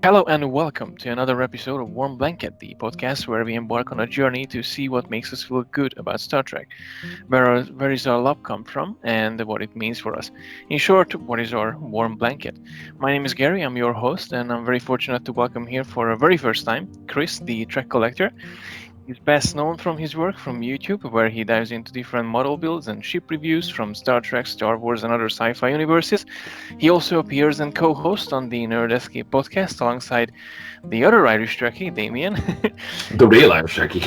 Hello and welcome to another episode of Warm Blanket, the podcast where we embark on a journey to see what makes us feel good about Star Trek, where is our love come from, and what it means for us. In short, what is our warm blanket? My name is Gary, I'm your host, and I'm very fortunate to welcome here for a very first time Chris, the Trek collector. He's best known from his work from YouTube, where he dives into different model builds and ship reviews from Star Trek, Star Wars, and other sci fi universes. He also appears and co hosts on the Nerd Escape podcast alongside the other Irish Trekkie, Damien. The real Irish Trekkie.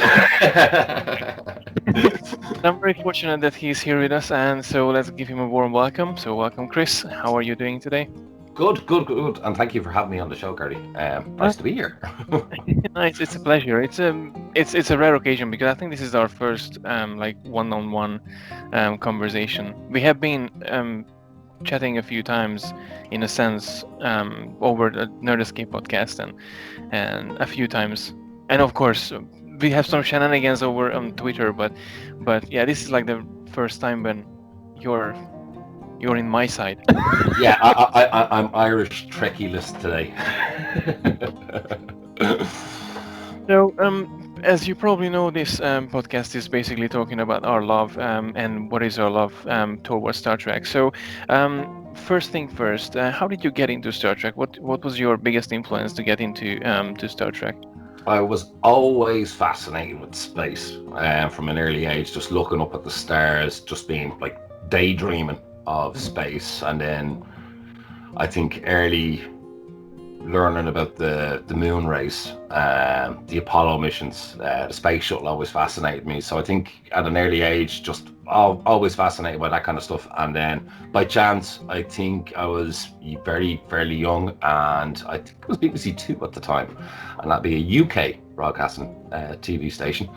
I'm very fortunate that he's here with us, and so let's give him a warm welcome. So, welcome, Chris. How are you doing today? Good, and thank you for having me on the show, Gary. Uh, Nice to be here. Nice, it's a pleasure. It's a rare occasion because I think this is our first like one-on-one conversation. We have been chatting a few times, in a sense, over the Nerd Escape podcast, and a few times, and of course, we have some shenanigans over on Twitter. But yeah, this is like the first time when you're you're in my side. Yeah, I'm Irish Trekkie list today. So, as you probably know, this podcast is basically talking about our love and what is our love towards Star Trek. So, first thing first, how did you get into Star Trek? What was your biggest influence to get into to Star Trek? I was always fascinated with space from an early age, just looking up at the stars, just being like daydreaming of space. And then I think early learning about the moon race, the Apollo missions, the space shuttle always fascinated me. So I think at an early age, just always fascinated by that kind of stuff. And then by chance, I think I was fairly young, and I think it was BBC Two at the time, and that'd be a UK broadcasting TV station,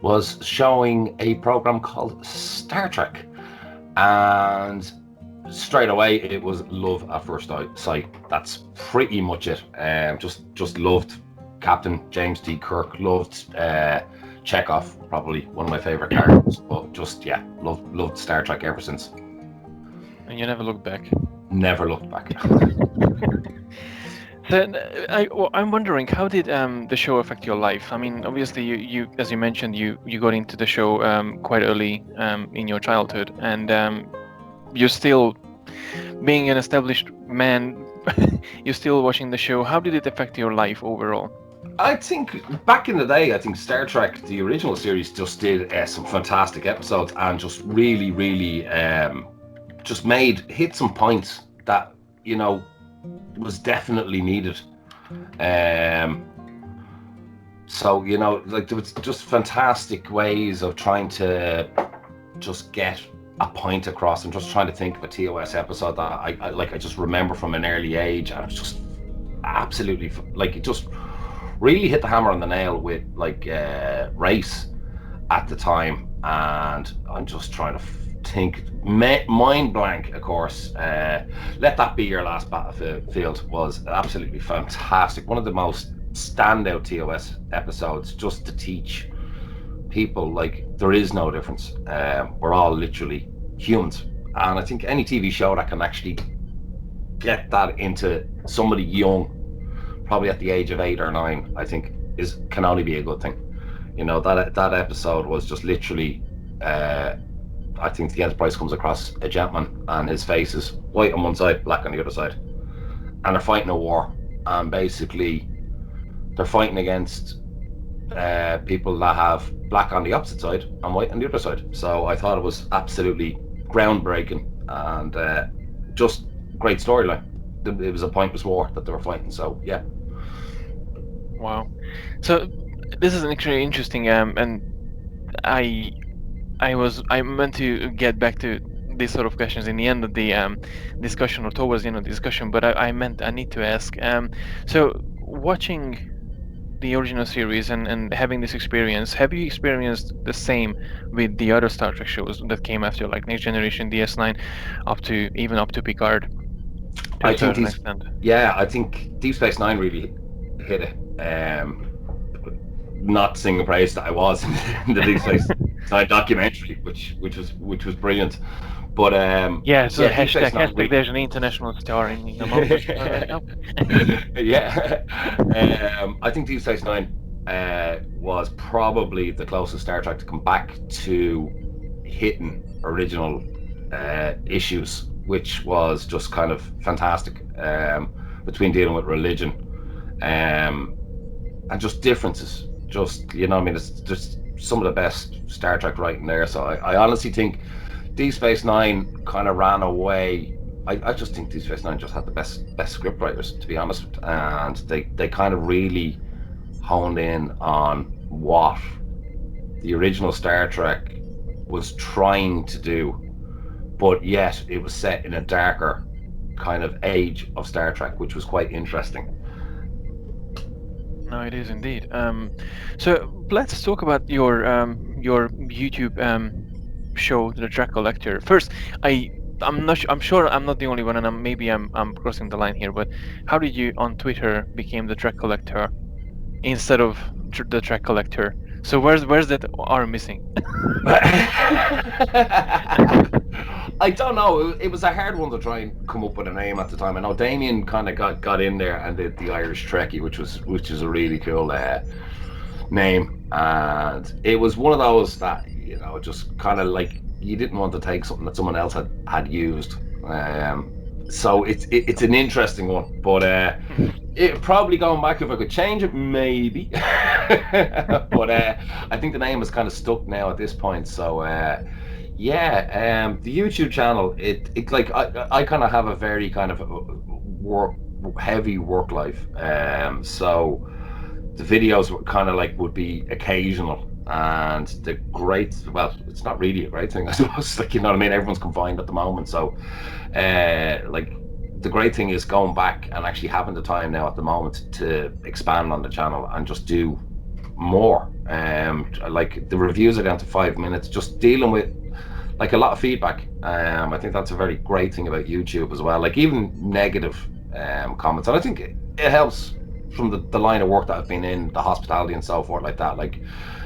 was showing a program called Star Trek, and straight away it was love at first sight. That's pretty much it. Just loved Captain James T. Kirk, loved Chekhov, probably one of my favorite characters, but just loved Star Trek ever since. And you never looked back. Never looked back. Then I'm wondering, how did the show affect your life? I mean, obviously, you as you mentioned, you got into the show quite early in your childhood, and you're still being an established man. You're still watching the show. How did it affect your life overall? I think back in the day, I think Star Trek, the original series, just did some fantastic episodes, and just really just hit some points that was definitely needed. So like there was just fantastic ways of trying to just get a point across. I'm just trying to think of a TOS episode that I just remember from an early age, and it's just absolutely like it just really hit the hammer on the nail with like race at the time. And I'm just trying to think, mind blank, of course. Let That Be Your Last Battlefield was absolutely fantastic, one of the most standout TOS episodes, just to teach people like there is no difference. We're all literally humans, and I think any TV show that can actually get that into somebody young, probably at the age of 8 or 9, I think can only be a good thing. That episode was just literally. I think the Enterprise comes across a gentleman, and his face is white on one side, black on the other side, and they're fighting a war, and basically they're fighting against people that have black on the opposite side and white on the other side. So I thought it was absolutely groundbreaking, and just great storyline. It was a pointless war that they were fighting. So yeah. Wow. So this is actually interesting, and I I meant to get back to these sort of questions in the end of the discussion, or towards the end of the discussion, but I need to ask. So watching the original series and having this experience, have you experienced the same with the other Star Trek shows that came after, like Next Generation, DS9, up to Picard, to I a think certain these, extent? yeah, I think Deep Space Nine really hit it. Not singing praise that I was in the Deep Space Nine documentary, which was brilliant. But Yeah, so yeah, Deep Space Nine. hashtag there's an international star in the monster star right now. Yeah, I think Deep Space Nine was probably the closest Star Trek to come back to hitting original issues, which was just kind of fantastic, between dealing with religion, um, and just differences. Just, you know, I mean, it's just some of the best Star Trek writing there. So I honestly think Deep Space Nine kind of ran away. I just think Deep Space Nine just had the best script writers, to be honest, and they kind of really honed in on what the original Star Trek was trying to do, but yet it was set in a darker kind of age of Star Trek, which was quite interesting. No, it is indeed. So let's talk about your YouTube show, The Track Collector. First, I'm not. I'm sure I'm not the only one, and maybe I'm crossing the line here. But how did you on Twitter became the Track Collector instead of the Track Collector? So where's that R missing? I don't know. It was a hard one to try and come up with a name at the time. I know Damien kind of got in there and did the Irish Trekkie, which is a really cool name, and it was one of those that, you know, just kind of like you didn't want to take something that someone else had used. So it's an interesting one, but it probably going back, if I could change it, maybe. But I think the name is kind of stuck now at this point. So yeah, the YouTube channel, it like I kind of have a very kind of heavy work life. So the videos were kind of like would be occasional, and the great, well, it's not really a great thing, I suppose. Like, you know what I mean? Everyone's confined at the moment, so like the great thing is going back and actually having the time now at the moment to expand on the channel and just do more. Like the reviews are down to 5 minutes, just dealing with like a lot of feedback. I think that's a very great thing about YouTube as well. Like even negative comments, and I think it helps from the line of work that I've been in, the hospitality and so forth like that. Like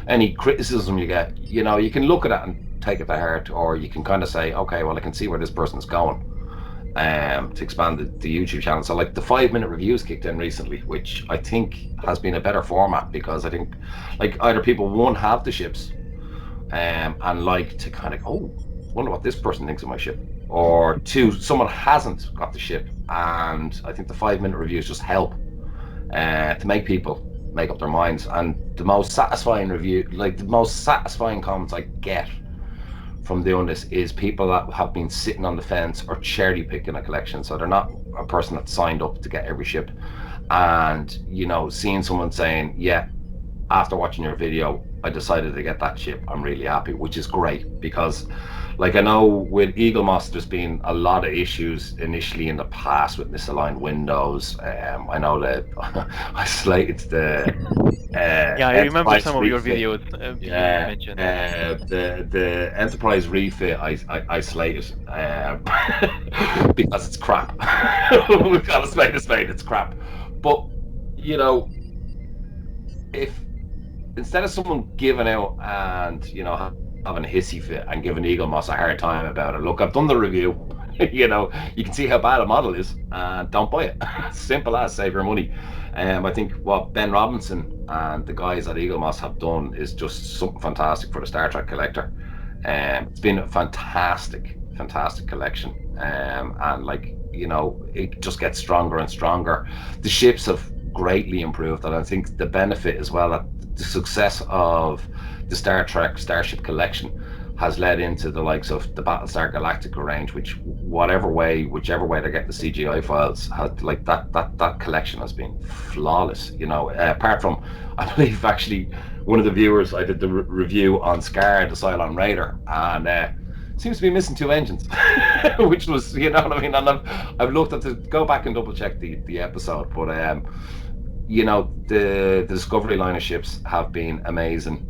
any criticism you get, you know, you can look at it and take it to heart, or you can kind of say, okay, well, I can see where this person's going, to expand the YouTube channel. So like the 5 minute reviews kicked in recently, which I think has been a better format, because I think like either people, one, have the ships, and like to kind of go, oh, wonder what this person thinks of my ship, or two, someone hasn't got the ship, and I think the 5 minute reviews just help to make people make up their minds. And the most satisfying review, like the most satisfying comments I get from doing this, is people that have been sitting on the fence or cherry picking a collection. So they're not a person that signed up to get every ship, and, you know, seeing someone saying, yeah, after watching your video, I decided to get that ship, I'm really happy, which is great. Because like I know with Eagle Moss there's been a lot of issues initially in the past with misaligned windows. I know that I slated the Yeah, I remember some of your refit. videos you Yeah, mentioned. the Enterprise refit, I slated because it's crap. We've got to spade a spade, it's crap. But, you know, if instead of someone giving out and, you know, having a hissy fit and giving Eagle Moss a hard time about it, look, I've done the review. You know, you can see how bad a model is, and don't buy it. Simple as, save your money. I think what Ben Robinson and the guys at Eagle Moss have done is just something fantastic for the Star Trek collector. It's been a fantastic collection, and like, you know, it just gets stronger and stronger. The ships have greatly improved, and I think the benefit as well, that the success of the Star Trek Starship collection has led into the likes of the Battlestar Galactica range, which whichever way they're getting the CGI files, has, like that collection has been flawless. You know, apart from, I believe actually one of the viewers, I did the review on Scar, the Cylon Raider, and seems to be missing 2 engines, which was, you know what I mean. And I've looked at go back and double check the episode, but you know, the Discovery line of ships have been amazing.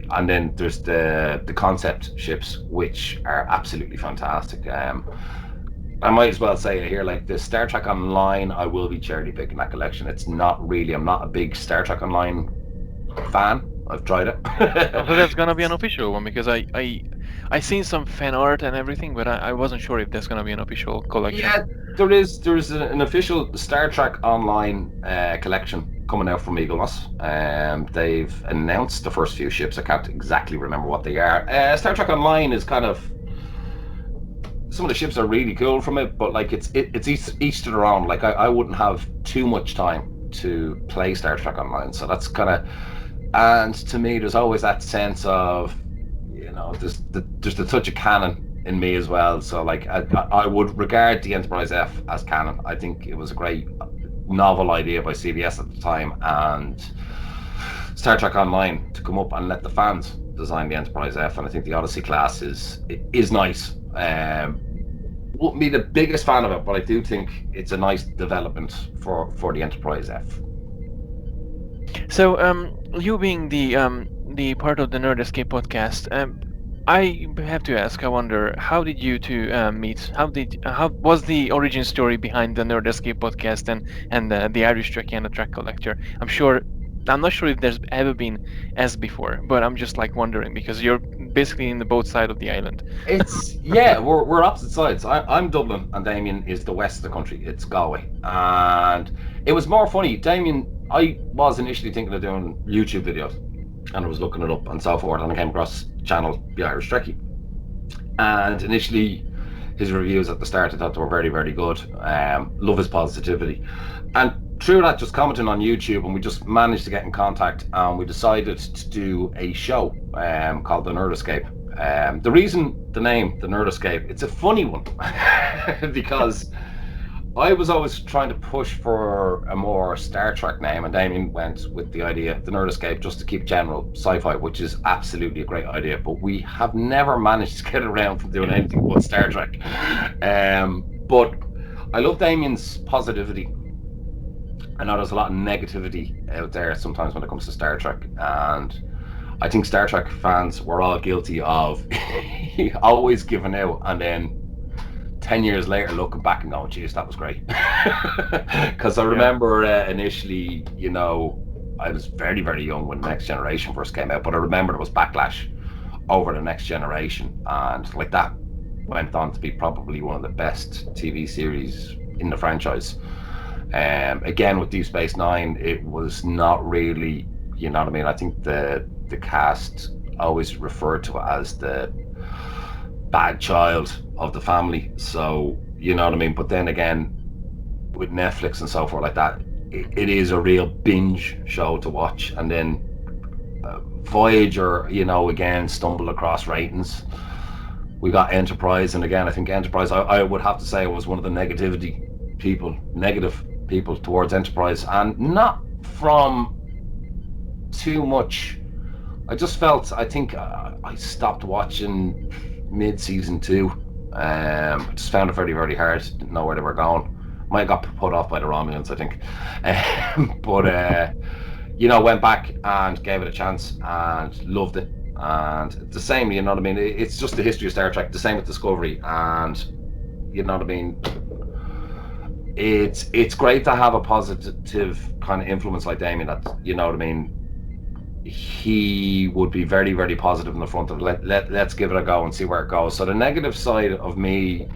And then there's the concept ships, which are absolutely fantastic. I might as well say it here, like the Star Trek Online, I will be cherry picking that collection. It's not really, I'm not a big Star Trek Online fan. I've tried it. So that's gonna be an official one, because I seen some fan art and everything, but I wasn't sure if there's gonna be an official collection. Yeah, there is an official Star Trek Online collection coming out from Eagle Moss. They've announced the first few ships. I can't exactly remember what they are. Star Trek Online is kind of, some of the ships are really cool from it, but like it's each to their own. Like I wouldn't have too much time to play Star Trek Online, so that's kind of. And to me, there's always that sense of, there's the touch of canon in me as well. So like I would regard the Enterprise F as canon. I think it was a great novel idea by CBS at the time, and Star Trek Online to come up and let the fans design the Enterprise F, and I think the Odyssey class is nice. Wouldn't be the biggest fan of it, but I do think it's a nice development for the Enterprise F. So, you being the part of the Nerd Escape podcast, I have to ask. I wonder, how did you two meet? How was the origin story behind the Nerd Escape podcast and the Irish Trekkie and the Track Collector? I'm not sure if there's ever been as before, but I'm just like wondering because you're basically in the both side of the island. It's yeah, we're opposite sides. I'm Dublin and Damien is the west of the country. It's Galway, and it was more funny. Damien, I was initially thinking of doing YouTube videos, and I was looking it up and so forth, and I came across the channel The Irish Trekkie, and initially his reviews at the start I thought they were very, very good. Love his positivity, and through that, just commenting on YouTube, and we just managed to get in contact, and we decided to do a show called The Nerd Escape. The reason the name The Nerd Escape, it's a funny one because I was always trying to push for a more Star Trek name, and Damien went with the idea The Nerd Escape just to keep general sci-fi, which is absolutely a great idea, but we have never managed to get around from doing anything but Star Trek. But I love Damien's positivity. I know there's a lot of negativity out there sometimes when it comes to Star Trek, and I think Star Trek fans were all guilty of always giving out and then 10 years later looking back and going, geez, that was great. Because I remember initially, I was very, very young when Next Generation first came out, but I remember there was backlash over the Next Generation, and like that went on to be probably one of the best TV series in the franchise. Again, with Deep Space Nine, it was not really, you know what I mean? I think the cast always referred to it as the bad child of the family. So, you know what I mean? But then again, with Netflix and so forth like that, it is a real binge show to watch. And then Voyager, again, stumbled across ratings. We got Enterprise, and again, I think Enterprise, I would have to say, was one of the negative people towards Enterprise, and not from too much. I just felt, I think I stopped watching mid-season 2. I just found it very, very hard. Didn't know where they were going. Might have got put off by the Romulans, I think. But went back and gave it a chance and loved it. And the same, you know what I mean? It's just the history of Star Trek. The same with Discovery, and you know what I mean? It's great to have a positive kind of influence like Damien, that, you know what I mean, he would be very, very positive in the front of let's give it a go and see where it goes. So the negative side of me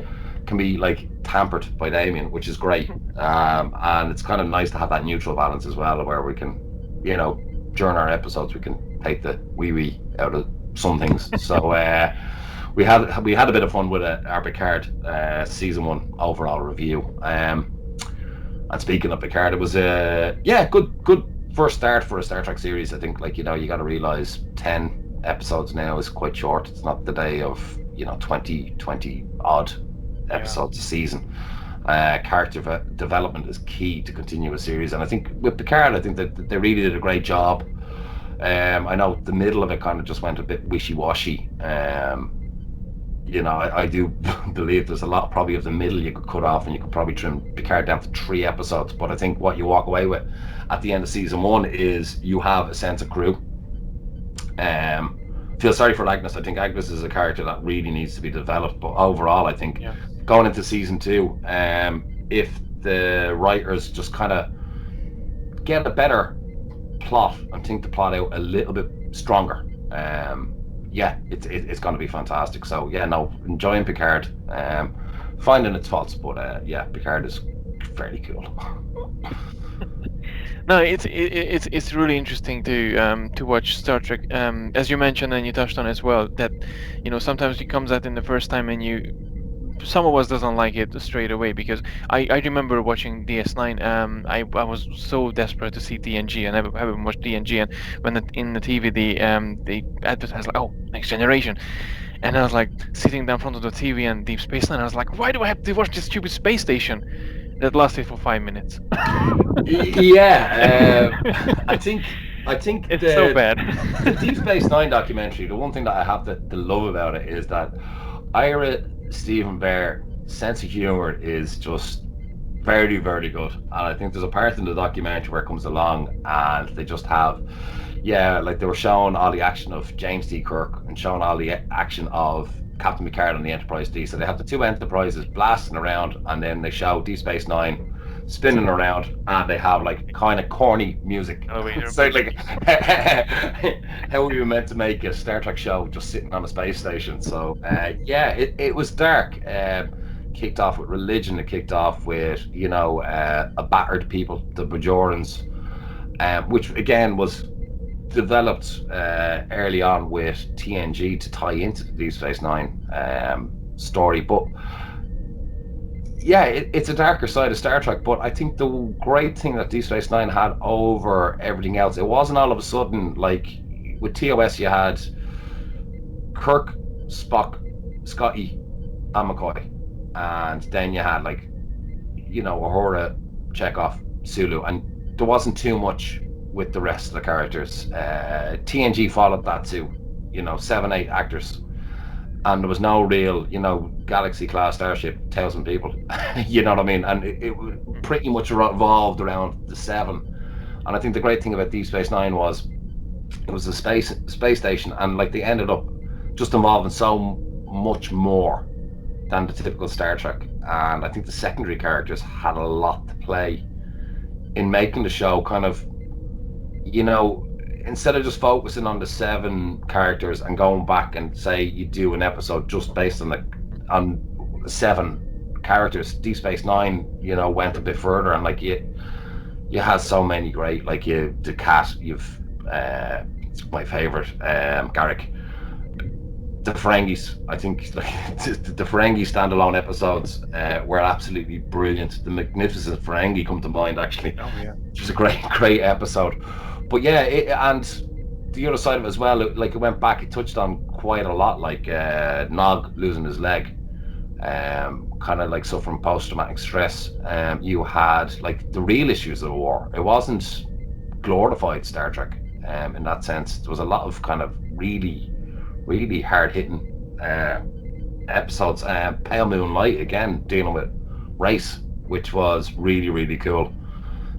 can be like tampered by Damien, which is great. And it's kind of nice to have that neutral balance as well, where we can, during our episodes, we can take the wee out of some things. So we had a bit of fun with our Picard season 1 overall review. And speaking of Picard, it was a good first start for a Star Trek series. I think, you got to realize 10 episodes now is quite short. It's not the day of 20 odd episodes a season. Character development is key to continue a series, and I think with Picard, I think that they really did a great job. I know the middle of it kind of just went a bit wishy-washy. I do believe there's a lot probably of the middle you could cut off, and you could probably trim Picard down to 3 episodes. But I think what you walk away with at the end of season 1 is you have a sense of crew. Feel sorry for Agnes. I think Agnes is a character that really needs to be developed. But overall, I think going into season 2, if the writers just kind of get a better plot and think the plot out a little bit stronger, yeah, it's going to be fantastic. So yeah, no, enjoying Picard. Finding its faults, but yeah, Picard is fairly cool. No, it's really interesting to watch Star Trek. As you mentioned and you touched on as well, that sometimes it comes out in the first time and some of us doesn't like it straight away, because I remember watching DS9. I was so desperate to see TNG, and I haven't watched TNG, and when in the TV they advertised like, oh, Next Generation, and I was like sitting down in front of the TV and Deep Space Nine. I was like, why do I have to watch this stupid space station that lasted for 5 minutes? Yeah, I think It's so bad. the Deep Space Nine documentary. The one thing that I have to love about it is that Ira Stephen Bear sense of humor is just very, very good. And I think there's a part in the documentary where it comes along and they just have, yeah, like they were showing all the action of James D. Kirk and showing all the action of Captain Picard on the Enterprise D. So they have the two Enterprises blasting around, and then they show Deep Space Nine spinning around, and they have like kind of corny music. Elevator So music. like, how were you meant to make a Star Trek show just sitting on a space station? So yeah, it was dark. Kicked off with religion. It kicked off with a battered people, the Bajorans, which again was developed early on with TNG to tie into the Deep Space Nine story. But yeah, it's a darker side of Star Trek. But I think the great thing that Deep Space Nine had over everything else, it wasn't all of a sudden like with TOS you had Kirk, Spock, Scotty, and McCoy, and then you had like Uhura, Chekhov, Sulu, and there wasn't too much with the rest of the characters. TNG followed that too, 7, 8 actors, and there was no real, Galaxy class starship, 1,000 people. You know what I mean? And it pretty much revolved around the 7. And I think the great thing about Deep Space Nine was it was a space station, and like they ended up just involving so much more than the typical Star Trek. And I think the secondary characters had a lot to play in making the show kind of, instead of just focusing on the 7 characters and going back and say you do an episode just based on 7 characters, Deep Space Nine, went a bit further, and like you had so many great, like the cat, you've my favorite, Garrick, the Ferengis. I think like the Ferengi standalone episodes were absolutely brilliant. The Magnificent Ferengi come to mind actually. Oh yeah, Which was a great episode. But yeah, and the other side of it as well, it went back. It touched on quite a lot, like Nog losing his leg, kind of like suffering post-traumatic stress. You had like the real issues of the war. It wasn't glorified Star Trek in that sense. There was a lot of kind of really, really hard-hitting episodes. Pale Moonlight, again, dealing with race, which was really, really cool.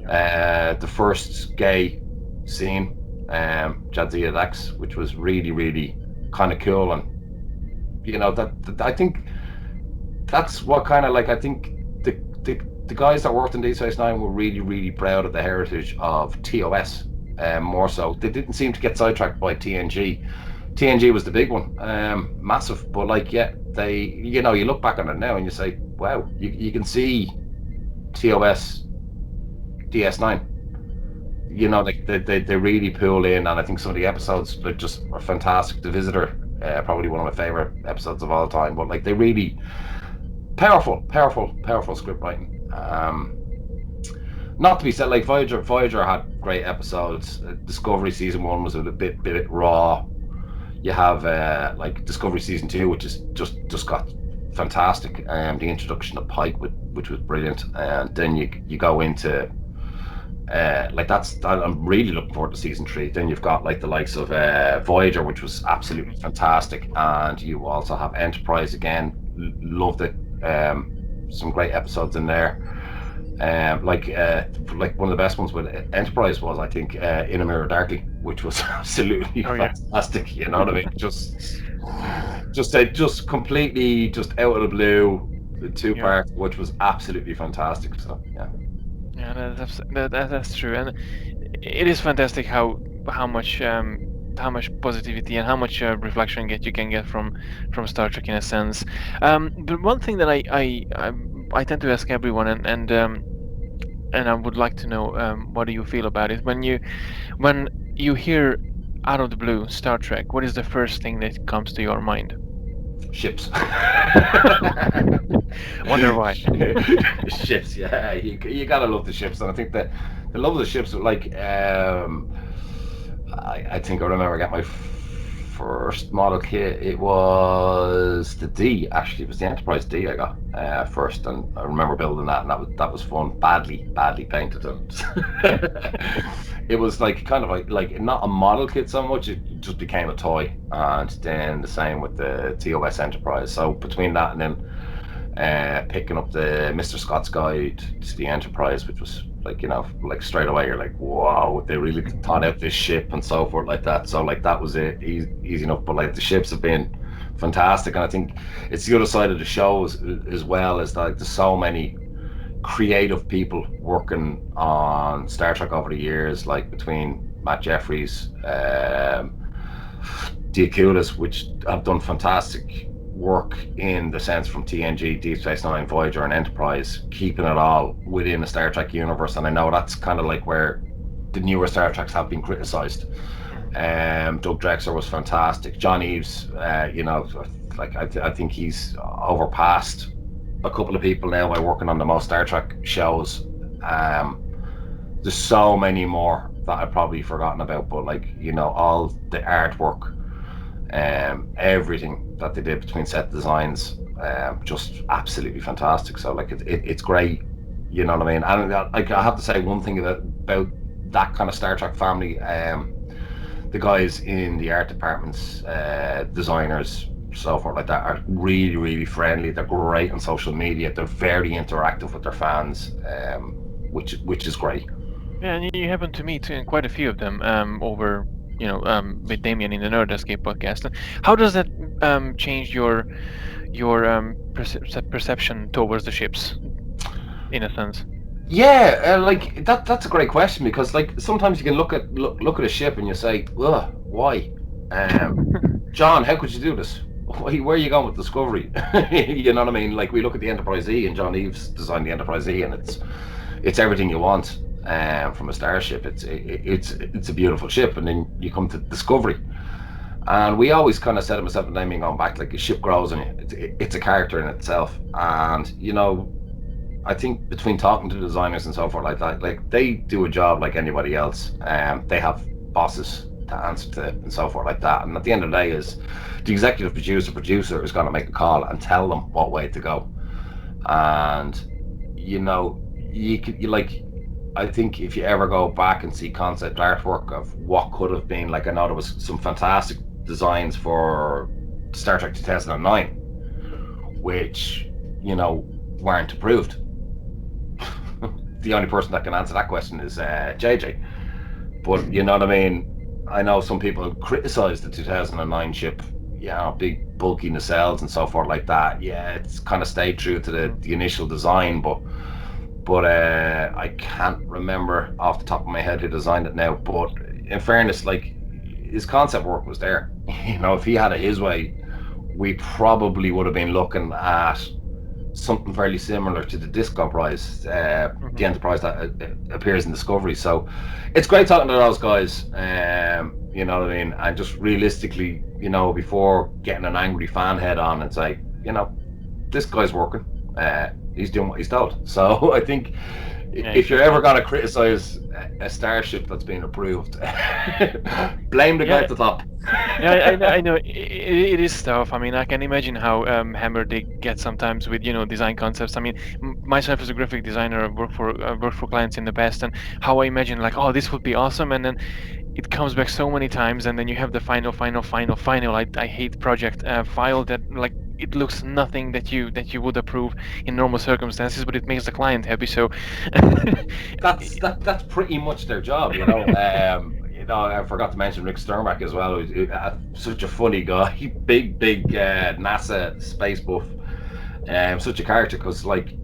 The first gay scene, Jadzia Dax, which was really, really kind of cool. And that I think that's what kind of like, I think the guys that worked in Deep Space Nine were really, really proud of the heritage of TOS. More so, they didn't seem to get sidetracked by TNG. TNG was the big one, massive. But like, yeah, they, you look back on it now and you say, wow, you can see TOS, DS9. Like they really pull in, and I think some of the episodes like just are fantastic. The Visitor, probably one of my favorite episodes of all time. But like, they really powerful script writing. Not to be said, like Voyager had great episodes. Discovery season 1 was a bit raw. You have like Discovery season 2, which is just got fantastic. The introduction of Pike, which was brilliant, and then you go into like I'm really looking forward to season 3. Then you've got like the likes of Voyager, which was absolutely fantastic, and you also have Enterprise again. Loved it. Some great episodes in there. Like one of the best ones with Enterprise was, I think, In a Mirror Darkly, which was absolutely fantastic. You know what I mean? Just completely just out of the blue, the 2 parts, which was absolutely fantastic. So yeah. Yeah, that's true, and it is fantastic how much how much positivity and how much reflection you can get from Star Trek in a sense. The one thing that I tend to ask everyone, and I would like to know, what do you feel about it when you hear out of the blue Star Trek? What is the first thing that comes to your mind? Ships. Wonder why. Ships, yeah. You gotta love the ships, and I think that the love of the ships, like, I think I remember getting my first model kit. It was the D, actually. It was the Enterprise D I got first, and I remember building that, and that was fun. Badly painted, and it was like kind of like not a model kit so much. It just became a toy, and then the same with the TOS Enterprise. So between that and then picking up the Mr. Scott's Guide to the Enterprise, which was like, like straight away you're like, wow, they really thought out this ship and so forth like that. So like that was it, easy enough. But like the ships have been fantastic, and I think it's the other side of the show as well, is that like, there's so many creative people working on Star Trek over the years, like between Matt Jeffries, Diacutis, which have done fantastic work in the sense from TNG, Deep Space Nine, Voyager, and Enterprise, keeping it all within the Star Trek universe. And I know that's kind of like where the newer Star Treks have been criticized. Doug Drexler was fantastic. John Eves, like I think he's overpassed a couple of people now by working on the most Star Trek shows. There's so many more that I've probably forgotten about, but like, all the artwork, everything that they did between set designs, just absolutely fantastic. So like it's great, you know what I mean? And I have to say one thing about that kind of Star Trek family. The guys in the art departments, designers, so forth like that, are really, really friendly. They're great on social media. They're very interactive with their fans, which is great. Yeah, and you happen to meet quite a few of them over, with Damien in the Nerd Escape podcast. How does that change your perception towards the ships, in a sense? Yeah, like that's a great question, because like sometimes you can look at a ship and you say, ugh, why? John, how could you do this? Where are you going with Discovery? You know what I mean? Like, we look at the Enterprise E, and John Eves designed the Enterprise E, and it's everything you want from a starship. It's a beautiful ship, and then you come to Discovery, and we always kind of said, myself and Damien going back, like, a ship grows on you. It's a character in itself, and I think between talking to designers and so forth like that, like, they do a job like anybody else. They have bosses to answer to and so forth like that. And at the end of the day, is the executive producer is going to make a call and tell them what way to go. And I think if you ever go back and see concept artwork of what could have been, like, I know there was some fantastic designs for Star Trek 2009, which weren't approved. The only person that can answer that question is JJ. But you know what I mean? I know some people criticized the 2009 ship, big bulky nacelles and so forth like that. Yeah, it's kind of stayed true to the initial design, but I can't remember off the top of my head who designed it now. But in fairness, like, his concept work was there. If he had it his way, we probably would have been looking at something fairly similar to the Disco Prize, the Enterprise that appears in Discovery. So it's great talking to those guys, you know what I mean, and just realistically, before getting an angry fan head on and say, this guy's working, he's doing what he's told. So I think if you're ever going to criticize a starship that's been approved, blame the guy at the top. Yeah, I know it is tough. I mean, I can imagine how hammered they get sometimes with design concepts. I mean, myself as a graphic designer, I've worked for clients in the past, and how I imagine, like, oh, this would be awesome, and then it comes back so many times, and then you have the final. I hate project file that, like, it looks nothing that you would approve in normal circumstances, but it makes the client happy. So that's pretty much their job, I forgot to mention Rick Sternbach as well. Such a funny guy, big NASA space buff, such a character, because like,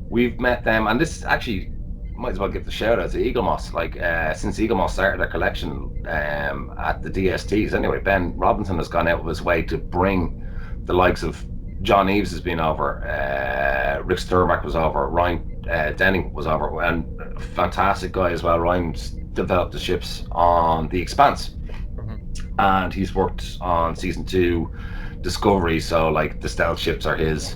we've met them, and this actually might as well give the shout out to Eagle Moss. Like since Eagle Moss started their collection at the DSTs, anyway, Ben Robinson has gone out of his way to bring the likes of John Eves has been over, Rick Sturmack was over, Ryan Denning was over, and a fantastic guy as well. Ryan's developed the ships on the Expanse, and he's worked on season 2 Discovery, so like the stealth ships are his,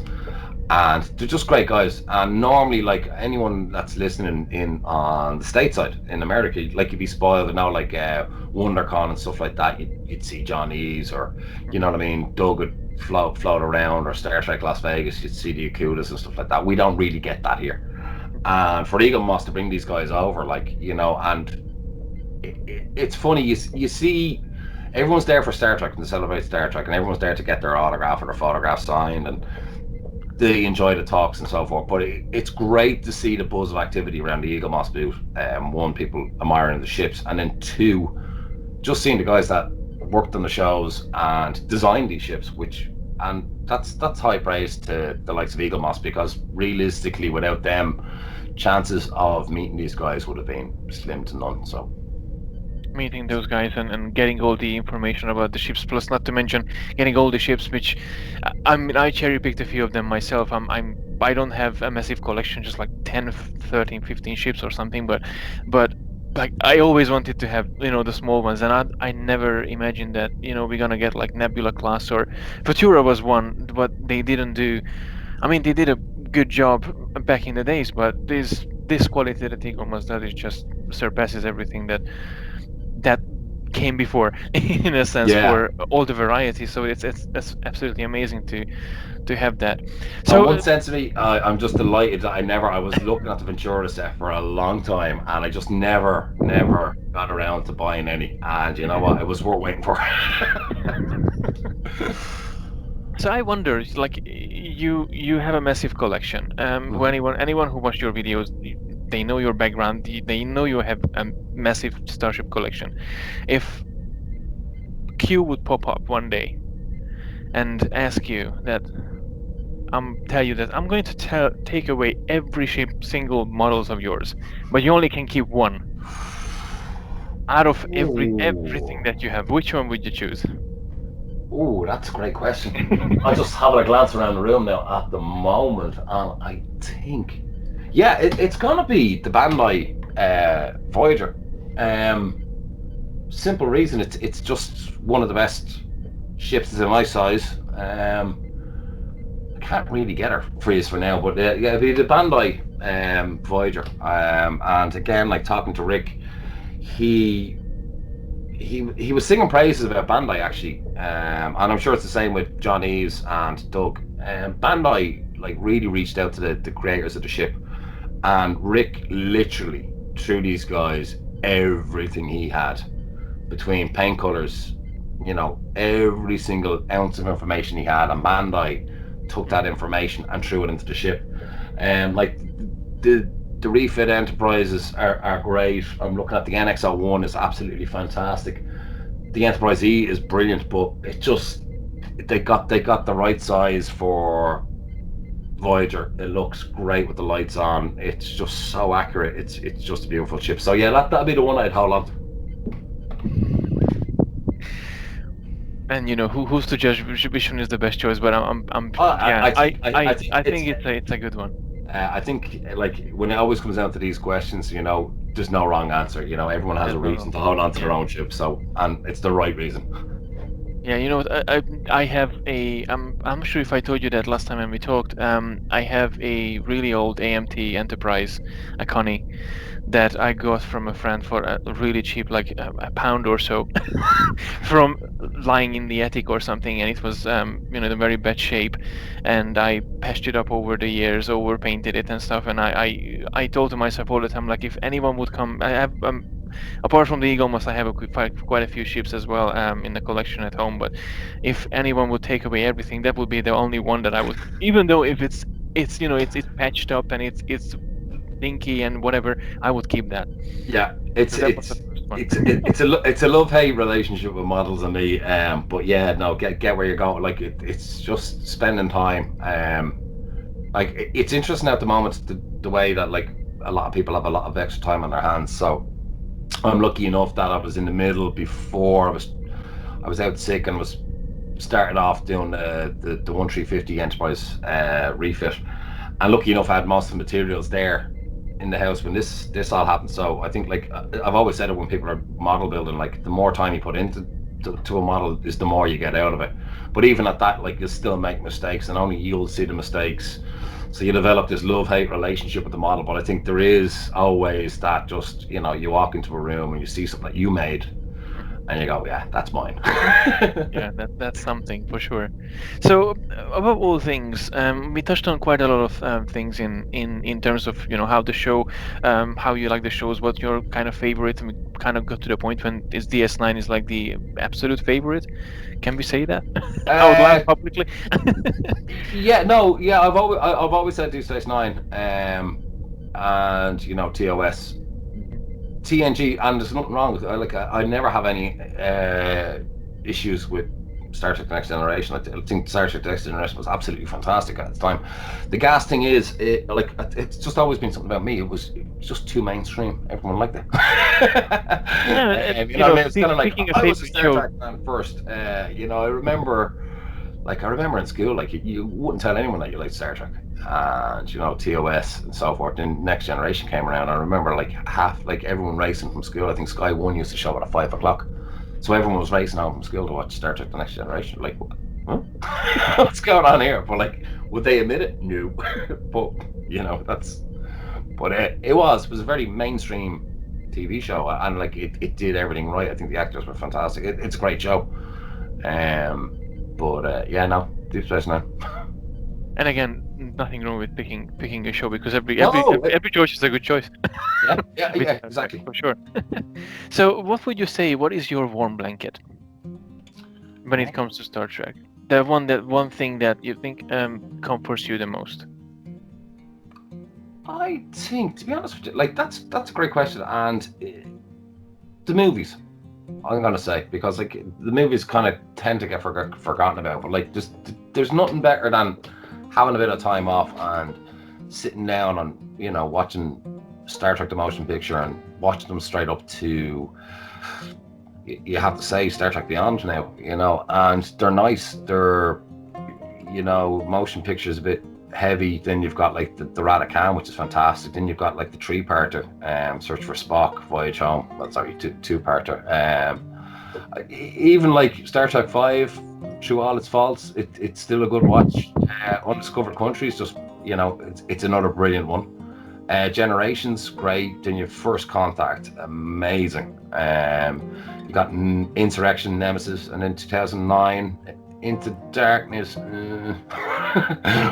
and they're just great guys. And normally, like anyone that's listening in on the stateside in America, like you'd be spoiled to know, like WonderCon and stuff like that, you'd see John Eves, or you know what I mean, Doug would float around, or Star Trek Las Vegas, you'd see the Acudas and stuff like that. We don't really get that here, and for Eagle Moss to bring these guys over, like, you know, and it's funny, you see everyone's there for Star Trek and to celebrate Star Trek, and everyone's there to get their autograph or their photograph signed, and they enjoy the talks and so forth. But it's great to see the buzz of activity around the Eagle Moss booth. One, people admiring the ships, and then two, just seeing the guys that worked on the shows and designed these ships, and that's high praise to the likes of Eagle Moss, because realistically, without them, chances of meeting these guys would have been slim to none. So meeting those guys and getting all the information about the ships, plus not to mention getting all the ships, which I mean, I cherry picked a few of them myself. I don't have a massive collection, just like 10, 13, 15 ships or something, but like I always wanted to have, you know, the small ones, and I never imagined that, you know, we're gonna get like Nebula class, or Futura was one, but they didn't do. I mean, they did a good job back in the days, but this quality that Eagle Moss does, it just surpasses everything that came before, in a sense, for all the variety. So it's absolutely amazing to have that. So in one sense of me, I'm just delighted that I was looking at the Ventura set for a long time, and I just never got around to buying any, and you know what, it was worth waiting for. So I wonder, like, you have a massive collection. Who anyone who watched your videos, they know your background. They know you have a massive starship collection. If Q would pop up one day and ask you that, tell you that I'm going to take away every single models of yours, but you only can keep one out of everything that you have, which one would you choose? Oh, that's a great question. I'm just having a glance around the room now at the moment, and I think, yeah, it's gonna be the Bandai Voyager. Simple reason, it's just one of the best ships. It's in my size. I can't really get her for you for now, but yeah, it'd be the Bandai Voyager. And again, like talking to Rick, he was singing praises about Bandai actually, and I'm sure it's the same with John Eves and Doug. Bandai like really reached out to the creators of the ship, and Rick literally threw these guys everything he had, between paint colors, you know, every single ounce of information he had, and Bandai took that information and threw it into the ship. Like the refit enterprises are great. I'm looking at the NX-01, is absolutely fantastic. The Enterprise E is brilliant, but it just, they got the right size for Voyager. It looks great with the lights on. It's just so accurate. It's just a beautiful ship. So yeah, that'd be the one I'd hold on to. And you know, who's to judge which one is the best choice? But I think it's a good one. I think, like, when it always comes down to these questions, you know, there's no wrong answer. You know, everyone has a reason to hold on to their own ship, so, and it's the right reason. Yeah, you know what? I have a. I'm sure if I told you that last time when we talked. I have a really old AMT Enterprise, a Connie, that I got from a friend for really cheap, like a pound or so, from lying in the attic or something, and it was you know, in very bad shape, and I patched it up over the years, overpainted it and stuff, and I told to myself all the time, like, if anyone would come, I have apart from the Eagle Moss, I have quite a few ships as well in the collection at home, but if anyone would take away everything, that would be the only one that I would, even though if it's you know, it's patched up and it's dinky and whatever, I would keep that. Yeah, it's a love-hate relationship with models and me, but yeah, no, get where you're going. Like it's just spending time. Like it's interesting at the moment, the way that, like, a lot of people have a lot of extra time on their hands. So I'm lucky enough that I was in the middle before I was out sick and was started off doing the 1350 Enterprise refit, and lucky enough I had most of the materials there in the house when this all happened. So I think, like, I've always said it when people are model building, like, the more time you put into to a model is the more you get out of it. But even at that, like, you still make mistakes, and only you'll see the mistakes. So you develop this love-hate relationship with the model. But I think there is always that, just, you know, you walk into a room and you see something that you made and you go, yeah, that's mine. Yeah, that's something for sure. So, above all things, we touched on quite a lot of things in terms of, you know, how the show, how you like the shows, what your kind of favorite, and we kind of got to the point when is DS9 is like the absolute favorite. Can we say that out loud uh, publicly? yeah, no, yeah, I've always said Deep Space Nine, and, you know, TOS, TNG, and there's nothing wrong with it. I never have any issues with Star Trek: The Next Generation. I think Star Trek: The Next Generation was absolutely fantastic at the time. The gas thing is, it's just always been something about me. It was just too mainstream. Everyone liked it. Yeah, You know what I mean? It's kind of like, picking a I was a favorite Star show. Trek fan first. You know, I remember in school, like, you wouldn't tell anyone that you liked Star Trek, and, you know, TOS and so forth. Then Next Generation came around. I remember, like, everyone racing from school. I think Sky One used to show at 5 o'clock, so everyone was racing home from school to watch Star Trek: The Next Generation. Like, huh? What's going on here? But, like, would they admit it? No. But, you know, it was a very mainstream TV show, and, like, it did everything right. I think the actors were fantastic. It's a great show. But yeah, no, Deep Space Nine. And again, nothing wrong with picking a show, because every No, every choice is a good choice. With Star Trek, exactly. for sure. So, what would you say? What is your warm blanket when it comes to Star Trek? The one thing that you think comforts you the most. I think, to be honest with you, like, that's a great question, and the movies, I'm gonna say, because, like, the movies kind of tend to get forgotten about, but, like, there's nothing better than having a bit of time off and sitting down and, you know, watching Star Trek: The Motion Picture, and watching them straight up to, you have to say, Star Trek Beyond now, you know, and they're nice. They're, you know, motion pictures a bit heavy. Then you've got, like, the Radakan, which is fantastic. Then you've got, like, the three-parter, Search for Spock, Voyage Home. Well, sorry, two-parter. Even, like, Star Trek 5, through all its faults, it's still a good watch. Undiscovered Countries, just, you know, it's another brilliant one. Generations, great. Then you have First Contact, amazing. You got Insurrection, Nemesis, and then 2009, Into Darkness.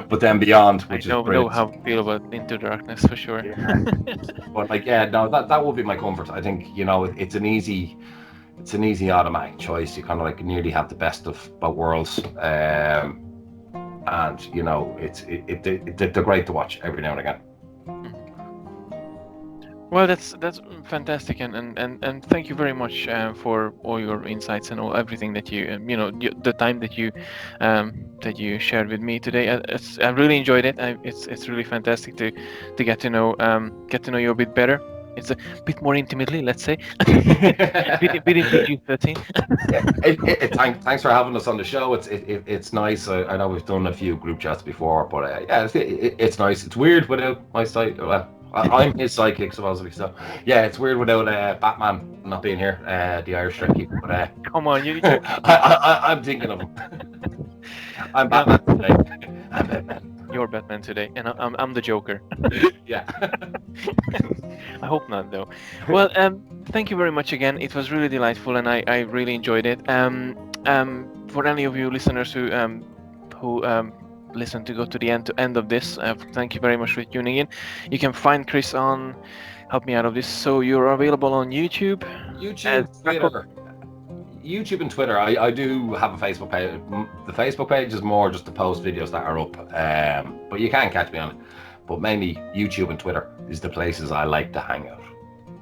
But then Beyond, which is I know brilliant. how I feel about Into Darkness, for sure. Yeah. But, like, yeah, no, that would be my comfort. I think, you know, it's an easy automatic choice. You kind of, like, nearly have the best of both worlds, and, you know, they're great to watch every now and again. Well, that's fantastic, and thank you very much for all your insights and everything that you you know, the time that you shared with me today. I really enjoyed it. It's really fantastic to get to know you a bit better. It's a bit more intimately, let's say. bit in PG-13. Thanks for having us on the show. It's nice. I know we've done a few group chats before, but yeah, it's nice. It's weird without my site. Well, I'm his sidekick, supposedly. So yeah, it's weird without Batman not being here, the Irish Trekkie. But Come on, you. I'm thinking of him. I'm Batman today. I'm Batman. You're Batman today, and I'm the Joker. Yeah. I hope not, though. Well, thank you very much again. It was really delightful, and I really enjoyed it. For any of you listeners who listen to go to the end of this, thank you very much for tuning in. You can find Chris on. Help me out of this. So you're available on YouTube, Twitter. YouTube and Twitter. I do have a Facebook page. The Facebook page is more just to post videos that are up, but you can catch me on it. But mainly YouTube and Twitter is the places I like to hang out.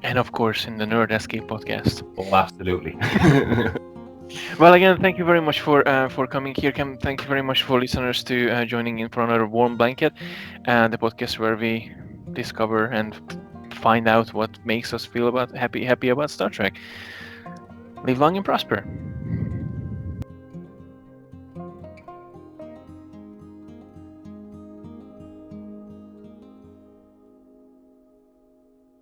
And of course, in the Nerd Escape podcast. Oh, absolutely. Well, again, thank you very much for coming here. Thank you very much for listeners to joining in for another Warm Blanket, the podcast where we discover and find out what makes us feel happy about Star Trek. Live long and prosper.